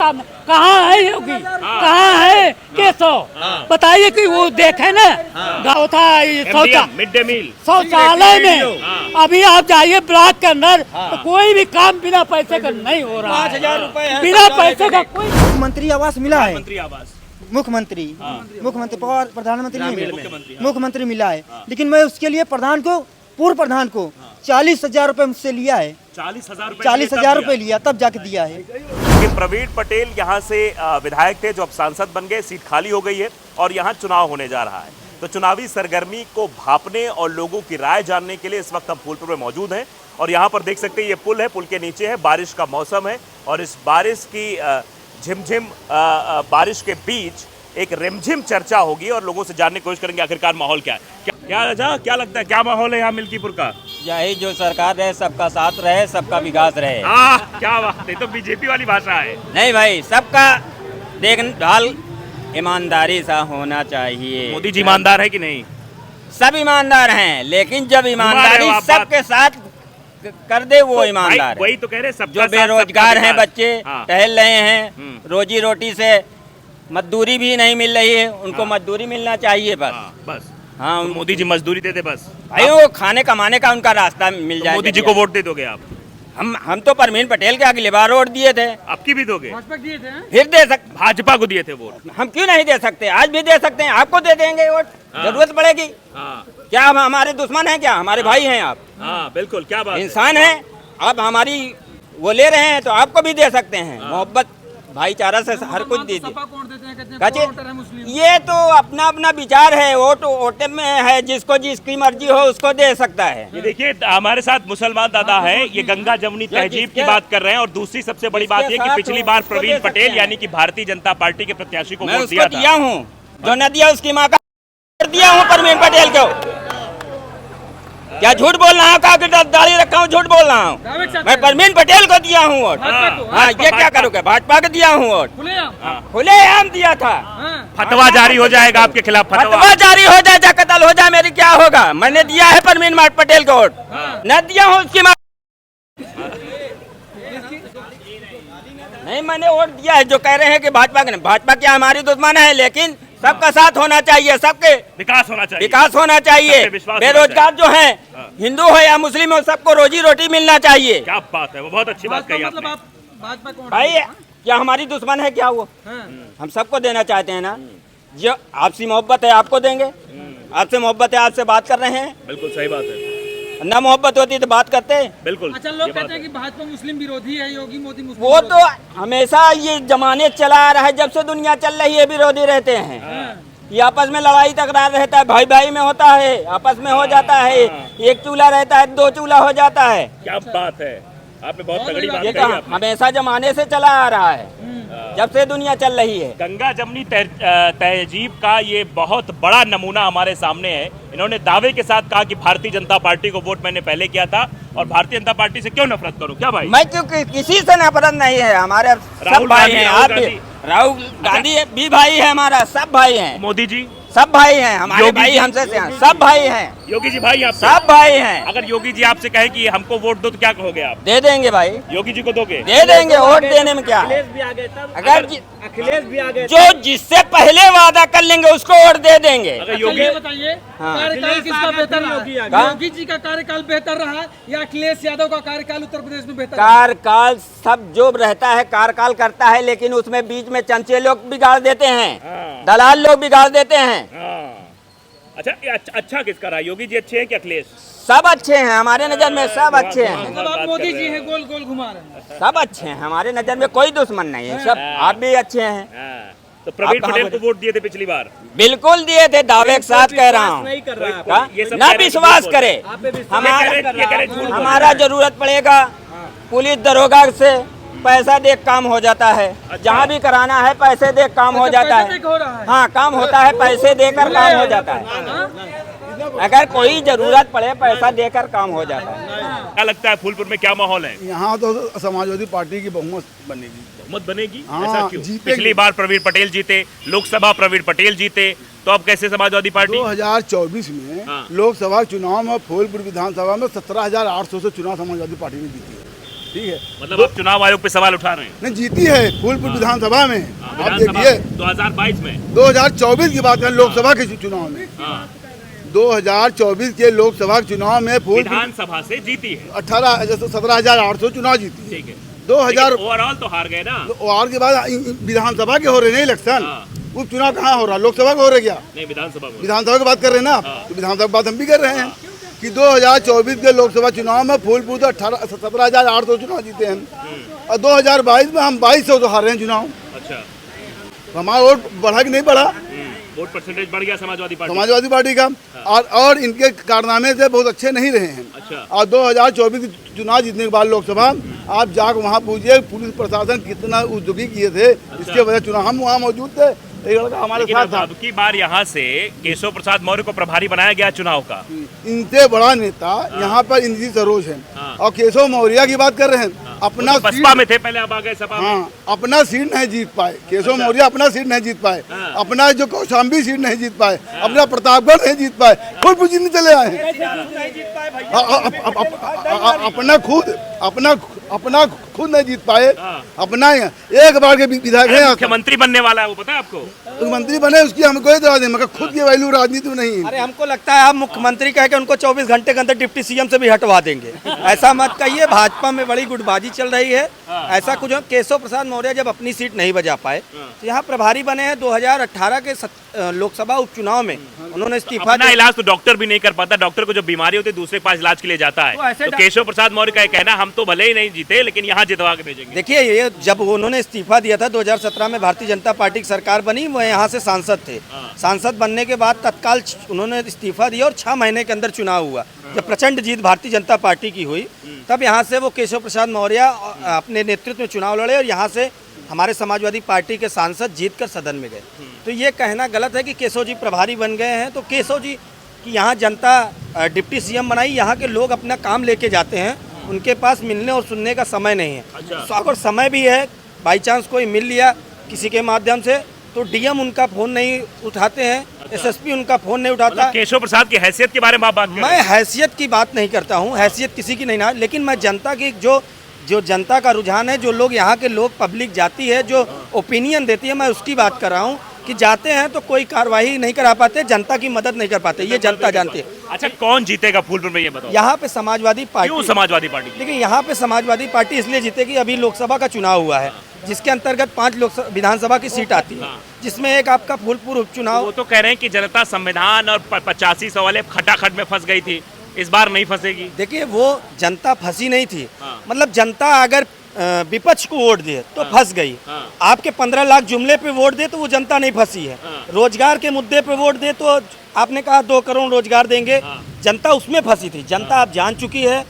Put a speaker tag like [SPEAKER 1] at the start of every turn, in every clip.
[SPEAKER 1] कहाँ है योगी, कहाँ है केशव? बताइए कि वो देखे ना गाँव था
[SPEAKER 2] मिड डे मील
[SPEAKER 1] शौचालय में। अभी आप जाइए ब्लॉक के अंदर तो कोई भी काम बिना पैसे का नहीं हो रहा है।
[SPEAKER 3] 5,000 रुपए है
[SPEAKER 1] बिना पैसे का कोई
[SPEAKER 3] मुख्यमंत्री आवास मिला है।
[SPEAKER 2] मंत्री आवास
[SPEAKER 3] मुख्यमंत्री प्रधानमंत्री नहीं मिला, मुख्यमंत्री मिला है। लेकिन मैं उसके लिए पूर्व प्रधान को 40,000 रुपए मुझसे लिया है। 40,000 रुपए लिया तब जाके दिया है।
[SPEAKER 2] लेकिन प्रवीण पटेल यहाँ से विधायक थे जो अब सांसद बन गए, सीट खाली हो गई है और यहाँ चुनाव होने जा रहा है। तो चुनावी सरगर्मी को भांपने और लोगों की राय जानने के लिए इस वक्त हम फूलपुर में मौजूद हैं। और यहाँ पर देख सकते हैं ये पुल है, पुल के नीचे है, बारिश का मौसम है और इस बारिश की झिमझिम बारिश के बीच एक रिमझिम चर्चा होगी और लोगों से जानने की कोशिश करेंगे आखिरकार माहौल क्या है। क्या लगता है, क्या माहौल है यहाँ मिल्कीपुर का?
[SPEAKER 4] यही जो सरकार रहे, सबका साथ रहे, सबका विकास रहे।
[SPEAKER 2] क्या बात है, तो बीजेपी वाली भाषा है।
[SPEAKER 4] नहीं भाई, सबका देखभाल ईमानदारी सा होना चाहिए।
[SPEAKER 2] मोदी जी ईमानदार है कि नहीं?
[SPEAKER 4] सब ईमानदार हैं, लेकिन जब ईमानदारी सबके साथ कर दे वो ईमानदार है।
[SPEAKER 2] वही तो कह रहे हैं,
[SPEAKER 4] जो बेरोजगार हैं बच्चे टहल रहे हैं, रोजी रोटी से मजदूरी भी नहीं मिल रही है, उनको मजदूरी मिलना चाहिए बस। हाँ,
[SPEAKER 2] तो मोदी जी मजदूरी देते बस
[SPEAKER 4] भाई, वो खाने कमाने का उनका रास्ता मिल जाए।
[SPEAKER 2] मोदी जी को वोट दे दोगे आप?
[SPEAKER 4] हम तो प्रवीण पटेल के अगली बार वोट दिए थे।
[SPEAKER 2] आपकी भी दोगे?
[SPEAKER 4] फिर दे सकते,
[SPEAKER 2] भाजपा को दिए थे वोट,
[SPEAKER 4] हम क्यों नहीं दे सकते? आज भी दे सकते हैं, आपको दे देंगे वोट, जरूरत पड़ेगी। क्या आप हमारे दुश्मन हैं? क्या हमारे भाई हैं आप?
[SPEAKER 2] बिल्कुल, क्या बात,
[SPEAKER 4] इंसान है आप, हमारी वो ले रहे हैं तो आपको भी दे सकते हैं। मोहब्बत भाईचारा से हर कुछ दीजिए। ये तो अपना अपना विचार है, वोट में है, जिसको जिसकी मर्जी हो उसको दे सकता है।
[SPEAKER 2] ये देखिए हमारे साथ मुसलमान दादा है, ये गंगा जमुनी तहजीब की बात कर रहे हैं। और दूसरी सबसे बड़ी बात ये कि पिछली बार प्रवीण पटेल यानी कि भारतीय जनता पार्टी के प्रत्याशी को वोट दिया
[SPEAKER 4] हूँ, जो न दिया उसकी माँ का दिया हूँ प्रवीण पटेल को। क्या झूठ बोल रहा हूँ? कहा दाढ़ी रखा हूँ, झूठ बोल रहा हूँ? मैं प्रवीण पटेल को दिया हूँ वोट। हाँ, ये क्या करोगे? भाजपा को दिया हूँ वोट, खुलेआम दिया था।
[SPEAKER 2] फतवा जारी हो जाएगा आपके खिलाफ,
[SPEAKER 4] फतवा जारी हो जाए, चाहे कत्ल हो जाए, मेरी क्या होगा? मैंने दिया है प्रवीण पटेल को वोट, न दिया हूँ उसकी माँ। नहीं, मैंने वोट दिया है। जो कह रहे हैं कि भाजपा क्या हमारी दुश्मन है, लेकिन सबका साथ होना चाहिए, सबके विकास होना चाहिए। बेरोजगार जो है, हिंदू हो या मुस्लिम हो, सबको रोजी रोटी मिलना चाहिए।
[SPEAKER 2] क्या बात है, वो बहुत अच्छी बात कही आपने।
[SPEAKER 4] भाई क्या हमारी दुश्मन है क्या वो? हम सबको देना चाहते हैं ना। जो आपसी मोहब्बत है आपको देंगे, आपसे मोहब्बत है, आपसे बात कर रहे हैं।
[SPEAKER 2] बिल्कुल सही बात है,
[SPEAKER 4] ना मोहब्बत होती तो बात करते।
[SPEAKER 2] बिल्कुल।
[SPEAKER 5] अच्छा, लोग कहते हैं कि भाजपा मुस्लिम विरोधी है, योगी मोदी मुस्लिम
[SPEAKER 4] वो तो हमेशा ये जमाने चला आ रहा है, जब से दुनिया चल रही है विरोधी रहते हैं। ये आपस में लड़ाई तकरार रहता है, भाई भाई में होता है, आपस में हो जाता है। एक चूल्हा रहता है, दो चूल्हा हो जाता है।
[SPEAKER 2] क्या बात है, आपने बहुत तगड़ी बात
[SPEAKER 4] ये
[SPEAKER 2] कही।
[SPEAKER 4] हमेशा जमाने से चला आ रहा है, जब से दुनिया चल रही है।
[SPEAKER 2] गंगा जमुनी तहजीब का ये बहुत बड़ा नमूना हमारे सामने है। इन्होंने दावे के साथ कहा कि भारतीय जनता पार्टी को वोट मैंने पहले किया था और भारतीय जनता पार्टी से क्यों नफरत करूं? क्या भाई,
[SPEAKER 4] मैं क्यों किसी से नफरत नहीं है, हमारे सब भाई हैं। आप राहुल गांधी भी भाई है, हमारा सब भाई हैं।
[SPEAKER 2] मोदी जी
[SPEAKER 4] सब भाई हैं, हमारे भाई हमसे सब भाई हैं।
[SPEAKER 2] योगी जी भाई आप
[SPEAKER 4] सब भाई हैं।
[SPEAKER 2] अगर योगी जी आपसे कहे कि हमको वोट दो तो क्या कहोगे आप?
[SPEAKER 4] दे देंगे भाई,
[SPEAKER 2] योगी जी को दोगे?
[SPEAKER 4] दे देंगे, वोट देने में क्या है? अगर
[SPEAKER 5] अखिलेश भी आ गए,
[SPEAKER 4] जो जिससे पहले वादा कर लेंगे उसको वोट दे देंगे।
[SPEAKER 2] अगर योगी
[SPEAKER 5] बताइए, कार्यकाल किसका बेहतर रहा? योगी जी का कार्यकाल बेहतर रहा या अखिलेश यादव का कार्यकाल उत्तर प्रदेश में बेहतर?
[SPEAKER 4] कार्यकाल सब जो रहता है कार्यकाल करता है, लेकिन उसमें बीच में चमचे लोग बिगाड़ देते हैं, दलाल लोग बिगाड़ देते हैं।
[SPEAKER 2] अच्छा किसका रहा? योगी जी अच्छे हैं कि अखिलेश?
[SPEAKER 4] सब अच्छे हैं हमारे नजर में, सब अच्छे हैं।
[SPEAKER 5] मतलब आप मोदी जी हैं, गोल गोल घुमा रहे हैं।
[SPEAKER 4] सब अच्छे हैं हमारे नजर में, कोई दुश्मन नहीं है, सब आप भी अच्छे हैं।
[SPEAKER 2] तो प्रवीण पटेल को वोट दिए थे पिछली बार?
[SPEAKER 4] बिल्कुल दिए थे, दावे के साथ कह रहा हूँ। ना विश्वास करे, हमारा जरूरत पड़ेगा पुलिस दरोगा से पैसा दे काम हो जाता है। जहाँ भी कराना है पैसे दे काम हो जाता है। हाँ, काम होता है, पैसे देकर काम हो जाता है। अगर कोई जरूरत पड़े पैसा देकर काम हो जाता है।
[SPEAKER 2] क्या लगता है फूलपुर में क्या माहौल है?
[SPEAKER 6] यहाँ तो समाजवादी पार्टी की बहुमत बनेगी।
[SPEAKER 2] बहुमत बनेगी?
[SPEAKER 6] हाँ,
[SPEAKER 2] ऐसा क्यों?
[SPEAKER 6] जीतेगी।
[SPEAKER 2] पिछली बार प्रवीण पटेल जीते, लोकसभा प्रवीण पटेल जीते, तो अब कैसे समाजवादी पार्टी?
[SPEAKER 6] 2024 में लोकसभा चुनाव में फूलपुर विधानसभा में 17,800 से चुनाव समाजवादी पार्टी ने जीती है। ठीक है,
[SPEAKER 2] मतलब आप चुनाव आयोग पे सवाल उठा रहे हैं।
[SPEAKER 6] नहीं जीती है फूलपुर विधानसभा में। आप
[SPEAKER 2] विधानसभा
[SPEAKER 6] देखिए
[SPEAKER 2] 2022 में
[SPEAKER 6] 2024 की बात करें, लोकसभा के चुनाव में, 2024 के लोकसभा के चुनाव में फूलपुर
[SPEAKER 2] विधानसभा से जीती है
[SPEAKER 6] 17,800 चुनाव जीती है।
[SPEAKER 2] ठीक है,
[SPEAKER 6] 2000
[SPEAKER 2] ओवरऑल तो हार गए ना।
[SPEAKER 6] और के बाद विधानसभा के हो रहे हैं इलेक्शन, उपचुनाव कहाँ हो रहा, लोकसभा का हो रहा क्या?
[SPEAKER 2] नहीं, विधानसभा में।
[SPEAKER 6] विधानसभा की बात कर रहे हैं ना, तो विधानसभा की बात हम भी कर रहे हैं कि 2024 के लोकसभा चुनाव में फूलपुर तो 17,800 चुनाव जीते हैं और 2022 में हम 2200 तो हार रहे हैं चुनाव।
[SPEAKER 2] अच्छा,
[SPEAKER 6] तो हमारा वोट बढ़ा कि नहीं बढ़ा?
[SPEAKER 2] वोट परसेंटेज बढ़ गया समाजवादी
[SPEAKER 6] पार्टी का। और इनके कारनामे से बहुत अच्छे नहीं रहे हैं।
[SPEAKER 2] अच्छा।
[SPEAKER 6] और 2024 के चुनाव जीतने के बाद लोकसभा आप जाकर वहाँ पूछिए पुलिस प्रशासन कितना उद्योगी किए थे, इसके वजह चुनाव हम वहाँ मौजूद थे, एक लड़का हमारे
[SPEAKER 2] लेकिन
[SPEAKER 6] साथ था।
[SPEAKER 2] अब की बार यहाँ से केशव प्रसाद मौर्य को प्रभारी बनाया गया चुनाव का।
[SPEAKER 6] इनसे बड़ा नेता यहाँ पर इंद्री सरोज है और केशव मौर्य की बात कर रहे हैं। अपना
[SPEAKER 2] वो तो बसपा में थे, पहले अब आ गए सपा में।
[SPEAKER 6] हाँ, अपना सीट नहीं जीत पाए केशव मौर्य, अपना सीट नहीं जीत पाए, अपना जो कौशाम्बी सीट नहीं जीत पाए, अपना प्रतापगढ़ नहीं जीत पाए, फूलपुर जीतने चले आए हैं। अपना खुद नहीं जीत पाए, अपना एक बार के विधायक है,
[SPEAKER 2] मुख्यमंत्री बनने वाला है वो, पता है आपको?
[SPEAKER 6] मुख्यमंत्री बने उसकी हम कोई इतराज नहीं, मगर खुद की वैल्यू राजनीति में नहीं है।
[SPEAKER 4] अरे हमको लगता है आप मुख्यमंत्री कह के उनको 24 घंटे के अंदर डिप्टी सीएम से भी हटवा देंगे। ऐसा मत कहिए, भाजपा में बड़ी गुटबाजी चल रही है। ऐसा कुछ केशव प्रसाद मौर्य जब अपनी सीट नहीं बजा पाए तो यहाँ प्रभारी बने हैं। 2018 के लोकसभा उपचुनाव में उन्होंने इस्तीफा
[SPEAKER 2] अपना इलाज तो डॉक्टर भी नहीं कर पाता, डॉक्टर को जो बीमारी होती है दूसरे के पास इलाज के लिए जाता है। तो केशव प्रसाद मौर्य का कहना हम तो भले ही नहीं जीते लेकिन यहाँ जितवा के भेजेंगे।
[SPEAKER 4] देखिए, ये जब उन्होंने इस्तीफा दिया था 2017 में, भारतीय जनता पार्टी की सरकार बनी, वो यहाँ से सांसद थे। सांसद बनने के बाद तत्काल उन्होंने इस्तीफा दिया और 6 महीने के अंदर चुनाव हुआ। जब प्रचंड जीत भारतीय जनता पार्टी की हुई तब यहाँ से वो केशव प्रसाद मौर्य अपने नेतृत्व में चुनाव लड़े और यहाँ से हमारे समाजवादी पार्टी के सांसद जीतकर सदन में गए। तो ये कहना गलत है कि केशव जी प्रभारी बन गए हैं। तो केशव जी की यहाँ जनता डिप्टी सीएम बनाई, यहाँ के लोग अपना काम लेके जाते हैं, उनके पास मिलने और सुनने का समय नहीं है। तो अगर समय भी है, बाई चांस कोई मिल लिया किसी के माध्यम से, तो डीएम उनका फोन नहीं उठाते हैं, एसएसपी उनका फोन नहीं उठाता।
[SPEAKER 2] केशव प्रसाद की हैसियत के बारे में आप बात कर रहे हैं?
[SPEAKER 4] मैं हैसियत की बात नहीं करता हूँ, हैसियत किसी की नहीं ना, लेकिन मैं जनता की जो जनता का रुझान है, जो लोग यहाँ के लोग पब्लिक जाती है, जो ओपिनियन देती है, मैं उसकी बात कर रहा हूँ कि जाते हैं तो कोई कार्रवाई नहीं करा पाते, जनता की मदद नहीं कर पाते, ये जनता जानती है।
[SPEAKER 2] अच्छा, कौन जीतेगा फूलपुर में ये बताओ?
[SPEAKER 4] यहाँ पे समाजवादी पार्टी।
[SPEAKER 2] क्यों समाजवादी पार्टी?
[SPEAKER 4] देखिए, यहाँ पे समाजवादी पार्टी इसलिए जीतेगी, अभी लोकसभा का चुनाव हुआ है जिसके अंतर्गत 5 विधानसभा की सीट आती है, जिसमें एक आपका फूलपुर उपचुनाव।
[SPEAKER 2] वो तो कह रहे हैं कि जनता संविधान और 8500 वाले खटाखट में फंस गई थी, इस बार नहीं फंसेगी।
[SPEAKER 4] देखिए, वो जनता फंसी नहीं थी, मतलब जनता अगर विपक्ष को वोट दे तो फंस गई। आपके 15 लाख जुमले पे वोट दे तो वो जनता नहीं फंसी है। रोजगार के मुद्दे पे वोट दे तो आपने कहा 2 करोड़ रोजगार देंगे, जनता उसमें फंसी थी। जनता आप जान चुकी है,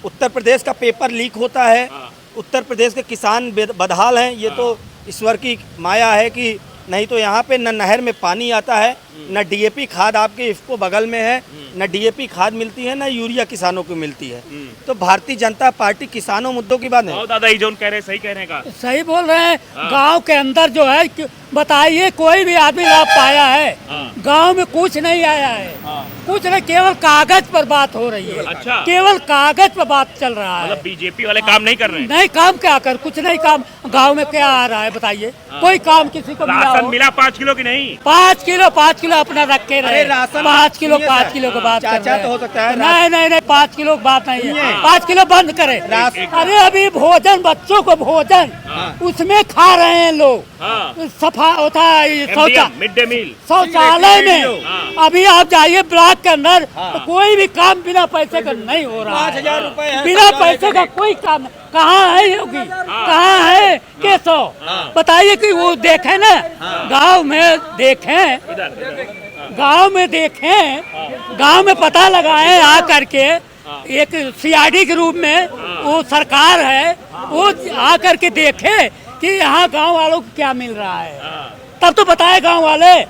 [SPEAKER 4] उत्तर प्रदेश का पेपर लीक होता है, उत्तर प्रदेश के किसान बदहाल हैं, ये तो ईश्वर की माया है कि नहीं तो यहाँ पे न नहर में पानी आता है, न डीएपी खाद आपके इफ्को बगल में है, न डीएपी खाद मिलती है, न यूरिया किसानों को मिलती है। तो भारतीय जनता पार्टी किसानों मुद्दों की बात है।
[SPEAKER 2] दादा जो कह रहे हैं सही कह रहे हैं,
[SPEAKER 1] सही बोल रहे हैं। गांव के अंदर जो है, बताइए कोई भी आदमी लाभ पाया है? गांव में कुछ नहीं आया है, कुछ नहीं, केवल कागज पर बात हो रही है।
[SPEAKER 2] अच्छा।
[SPEAKER 1] केवल कागज पर बात चल रहा है।
[SPEAKER 2] मतलब बीजेपी वाले काम नहीं कर रहे हैं?
[SPEAKER 1] नहीं, काम क्या कर, कुछ नहीं काम। गांव में क्या आ रहा है बताइए? कोई काम किसी को मिला हो?
[SPEAKER 2] मिला 5 किलो की नहीं?
[SPEAKER 1] 5 किलो अपना रख के रहे। 5 किलो की बात
[SPEAKER 4] चाचा तो हो सकता है।
[SPEAKER 1] नहीं, 5 किलो की बात नहीं है। 5 किलो बंद करे। अरे अभी भोजन, बच्चों को भोजन उसमें खा रहे हैं लोग। सफा होता है
[SPEAKER 2] मिड डे मील
[SPEAKER 1] शौचालय में। अभी आप जाइए ब्लॉक के अंदर, तो कोई भी काम बिना पैसे का नहीं हो रहा है।
[SPEAKER 4] 5000 रुपए
[SPEAKER 1] बिना पैसे का कोई काम। कहाँ है योगी, कहाँ है केशव? बताइए कि वो देखे ना, गांव में देखें, गांव में पता लगाए आ करके, एक सीआईडी के रूप में वो सरकार है, वो आ करके देखे कि यहाँ गांव वालों को क्या मिल रहा है, तब तो बताए गांव वाले।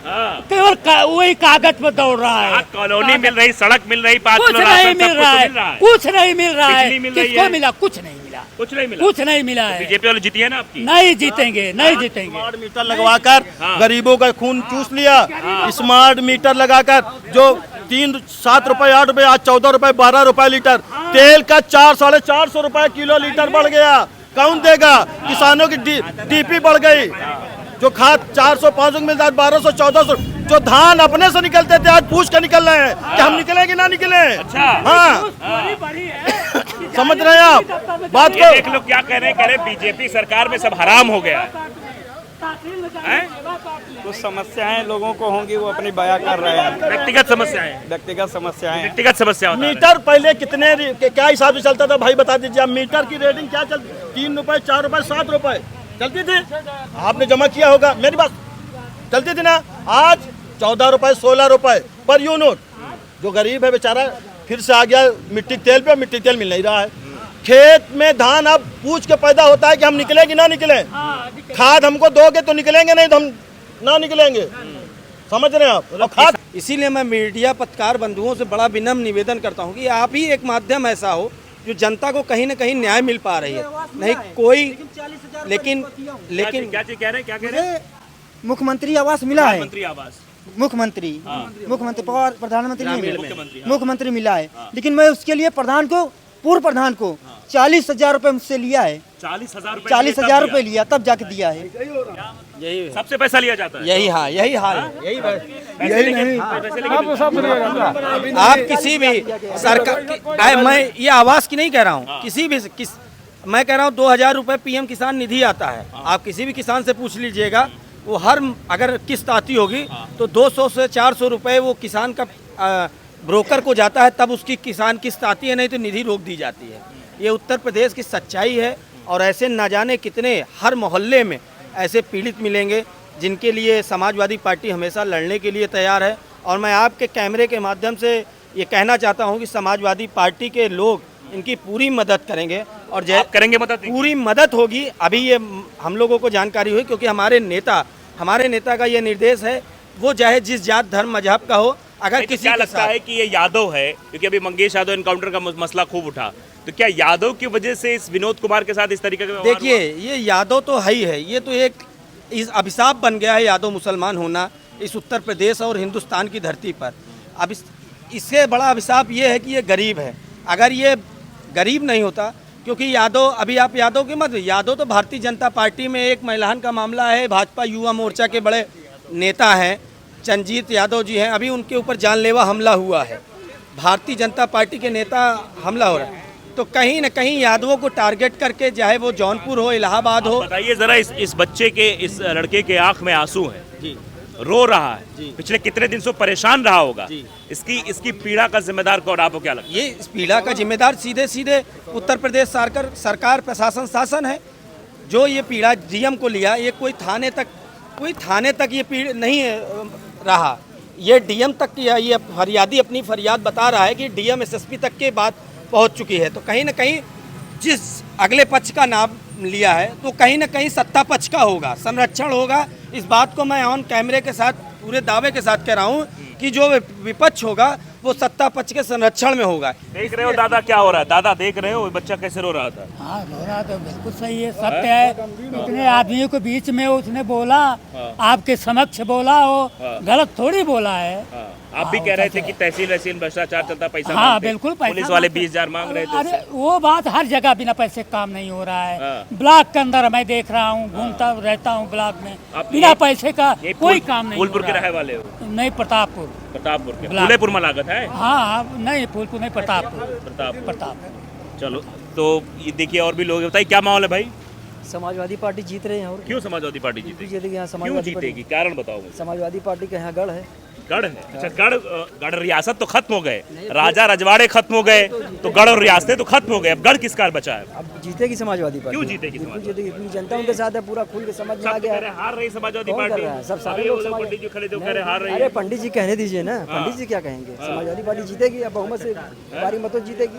[SPEAKER 1] केवल वही कागज पर दौड़ रहा है।
[SPEAKER 2] कॉलोनी मिल रही, सड़क मिल रही, 5
[SPEAKER 1] कुछ नहीं मिल रहा है, कुछ नहीं मिल रहा है। किसको मिला? कुछ नहीं मिला, कुछ नहीं मिला है।
[SPEAKER 2] बीजेपी वाले जीती है ना आपकी?
[SPEAKER 1] नहीं जीतेंगे, नहीं जीतेंगे।
[SPEAKER 7] स्मार्ट मीटर लगवाकर गरीबों का खून चूस लिया। स्मार्ट मीटर लगाकर जो 7 रुपए 8 रुपए, आज 14 रुपए 12 रुपए लीटर। तेल का 400-450 रुपए किलो लीटर बढ़ गया। कौन देगा? किसानों की डीपी बढ़ गई। जो खाद 400-500 की मिलता है 1200-1400। जो धान अपने से निकलते थे आज पूछ के निकल रहे हैं कि हम निकले कि ना निकले। हाँ, समझ रहे हैं आप बात को?
[SPEAKER 2] देख लो क्या कह रहे हैं बीजेपी सरकार में सब हराम हो गया है।
[SPEAKER 4] कुछ समस्याएं लोगों को होंगी, वो अपनी बयां कर रहे हैं।
[SPEAKER 2] व्यक्तिगत समस्याएं व्यक्तिगत समस्या होता है।
[SPEAKER 7] मीटर पहले कितने क्या हिसाब से चलता था भाई बता दीजिए। मीटर की रेटिंग क्या चलती? 3 रुपए 4 रुपए 7 रुपए चलती थी। आपने जमा किया होगा, मेरी बात चलती थी ना। आज 14 रुपए 16 रुपए पर यूनिट। जो गरीब है बेचारा फिर से आ गया मिट्टी तेल पे। मिट्टी तेल मिल नहीं रहा है। खेत में धान अब पूछ के पैदा होता है कि हम निकले कि ना निकले। खाद हमको दोगे तो निकलेंगे, नहीं तो हम ना निकलेंगे। समझ रहे हैं आप? और खाद
[SPEAKER 5] इसीलिए मैं मीडिया पत्रकार बंधुओं से बड़ा विनम्र निवेदन करता हूं कि आप ही एक माध्यम ऐसा हो जो जनता को कहीं न कहीं न्याय मिल पा रही है। नहीं कोई लेकिन
[SPEAKER 2] क्या चीज कह रहे हैं?
[SPEAKER 3] मुख्यमंत्री आवास मिला है।
[SPEAKER 2] मंत्री आवास
[SPEAKER 3] मुख्यमंत्री प्रधानमंत्री नहीं मिला, मुख्यमंत्री मिला है। लेकिन मैं उसके लिए पूर्व प्रधान को 40,000 रुपए मुझसे लिया है। 40,000 रुपए लिया तब जाके दिया है।
[SPEAKER 2] यही सबसे पैसा लिया जाता है।
[SPEAKER 5] यही हाल
[SPEAKER 2] यही नहीं।
[SPEAKER 5] आप किसी भी सरकार, मैं ये आवास की नहीं कह रहा हूँ, किसी भी मैं कह रहा हूँ 2,000 रुपए PM किसान निधि आता है। आप किसी भी किसान से पूछ लीजिएगा, वो अगर किस्त आती होगी तो 200 से 400 रुपए वो किसान का ब्रोकर को जाता है, तब उसकी किसान किस्त आती है, नहीं तो निधि रोक दी जाती है। ये उत्तर प्रदेश की सच्चाई है। और ऐसे न जाने कितने हर मोहल्ले में ऐसे पीड़ित मिलेंगे जिनके लिए समाजवादी पार्टी हमेशा लड़ने के लिए तैयार है। और मैं आपके कैमरे के माध्यम से ये कहना चाहता हूँ कि समाजवादी पार्टी के लोग इनकी पूरी मदद करेंगे और
[SPEAKER 2] करेंगे मदद,
[SPEAKER 5] पूरी मदद होगी। अभी ये हम लोगों को जानकारी हुई क्योंकि हमारे नेता का ये निर्देश है, वो चाहे जिस जात धर्म मजहब का हो, अगर किसी
[SPEAKER 2] क्या लगता है कि ये यादव है, क्योंकि अभी मंगेश यादव एनकाउंटर का मसला खूब उठा, तो क्या यादव की वजह से इस विनोद कुमार के साथ इस तरीके का?
[SPEAKER 5] देखिए, ये यादव तो है ही है। ये तो एक अभिशाप बन गया है यादव मुसलमान होना इस उत्तर प्रदेश और हिंदुस्तान की धरती पर। अब इससे बड़ा अभिशाप ये है कि ये गरीब है। अगर ये गरीब नहीं होता, क्योंकि यादव, अभी आप यादव के मत, यादव तो भारतीय जनता पार्टी में एक महिलान का मामला है। भाजपा युवा मोर्चा के बड़े नेता हैं, चंजीत यादव जी हैं। अभी उनके ऊपर जानलेवा हमला हुआ है। भारतीय जनता पार्टी के नेता हमला हो रहा है, तो कहीं न कहीं यादवों को टारगेट करके, चाहे वो जौनपुर हो, इलाहाबाद हो।
[SPEAKER 2] बताइए जरा, इस बच्चे के, इस लड़के के आंख में आंसू हैं जी, रो रहा है, पिछले कितने दिन से परेशान रहा होगा। इसकी पीड़ा का जिम्मेदार कौन, आपको क्या लगता है?
[SPEAKER 5] ये इस पीड़ा का जिम्मेदार सीधे उत्तर प्रदेश सरकार प्रशासन शासन है, जो ये पीड़ा डीएम को लिया। ये कोई थाने तक ये पीड़ा नहीं रहा। ये डीएम तक ये फरियादी अपनी फरियाद बता रहा है कि डीएम एसएसपी तक के बात पहुंच चुकी है। तो कहीं न कहीं जिस अगले पक्ष का नाम लिया है, तो कहीं न कहीं सत्ता पक्ष का होगा, संरक्षण होगा। इस बात को मैं ऑन कैमरे के साथ पूरे दावे के साथ कह रहा हूँ कि जो विपक्ष होगा वो सत्ता पक्ष के संरक्षण में होगा।
[SPEAKER 2] देख रहे हो दादा क्या हो रहा है? दादा देख रहे हो बच्चा कैसे रो रहा था?
[SPEAKER 1] हाँ, रो रहा तो बिल्कुल सही है, सत्य है। इतने आदमियों के बीच में उसने बोला, आपके समक्ष बोला, हो गलत थोड़ी बोला है।
[SPEAKER 2] आप भी कह रहे थे कि तहसील भ्रष्टाचार चलता, पैसा
[SPEAKER 1] हाँ बिल्कुल,
[SPEAKER 2] पुलिस वाले 20,000 मांग रहे थे।
[SPEAKER 1] अरे वो बात हर जगह बिना पैसे काम नहीं हो रहा है। ब्लॉक के अंदर मैं देख रहा हूँ, घूमता रहता हूँ ब्लॉक में, बिना पैसे का कोई काम नहीं।
[SPEAKER 2] फूलपुर के रहने वाले हो?
[SPEAKER 1] नहीं, प्रतापपुर
[SPEAKER 2] के फूलेपुर में लागत है।
[SPEAKER 1] हाँ नहीं, फूलपुर नहीं, प्रतापपुर।
[SPEAKER 2] चलो, तो ये देखिए और भी लोग, बताइए क्या माहौल है भाई?
[SPEAKER 8] समाजवादी पार्टी जीत रहे हैं। और
[SPEAKER 2] क्यों समाजवादी पार्टी जीतेगी?
[SPEAKER 8] यहाँ
[SPEAKER 2] क्यों जीतेगी, कारण बताओ।
[SPEAKER 8] समाजवादी पार्टी का यहाँ गढ़ है।
[SPEAKER 2] गढ़ है? अच्छा, गढ़ रियासत तो खत्म हो गए, राजा रजवाड़े खत्म हो गए, तो गढ़ और रियासतें तो खत्म हो गए, अब गढ़ किसका बचा है?
[SPEAKER 8] अब जीतेगी समाजवादी पार्टी।
[SPEAKER 2] क्यों जीतेगी?
[SPEAKER 8] जीतेगी, जनता उनके साथ है, पूरा खुल के समझ में आ गया है।
[SPEAKER 2] हार रही समाजवादी पार्टी,
[SPEAKER 8] सब सारे लोग
[SPEAKER 2] पंडित जी खड़े तो कह रहे हार रही है।
[SPEAKER 8] अरे पंडित जी कहने दीजिए ना, पंडित जी क्या कहेंगे? समाजवादी पार्टी जीतेगी, अब बहुमत से भारी मतों जीतेगी।